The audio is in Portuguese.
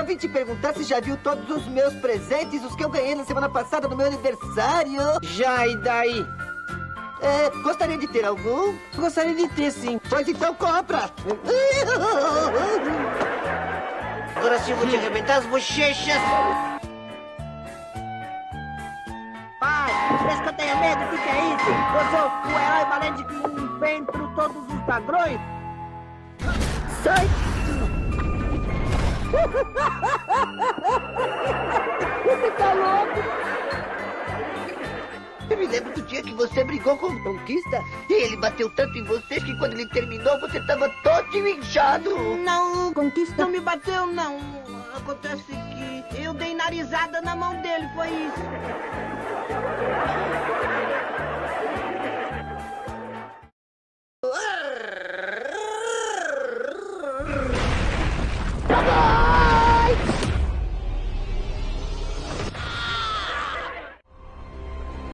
só vim te perguntar se já viu todos os meus presentes, os que eu ganhei na semana passada no meu aniversário. Já, e daí? Gostaria de ter algum? Gostaria de ter, sim. Pois então compra. Agora sim eu vou te arrebentar as bochechas. Pai, parece que eu tenho medo, o que é isso? Eu sou o herói valente que enfrento todos os ladrões. Sai! Você tá louco? Eu me lembro do dia que você brigou com o Conquista e ele bateu tanto em você que quando ele terminou você tava todo inchado. Não, Conquista. não me bateu, não. Acontece que eu dei narizada na mão dele, foi isso.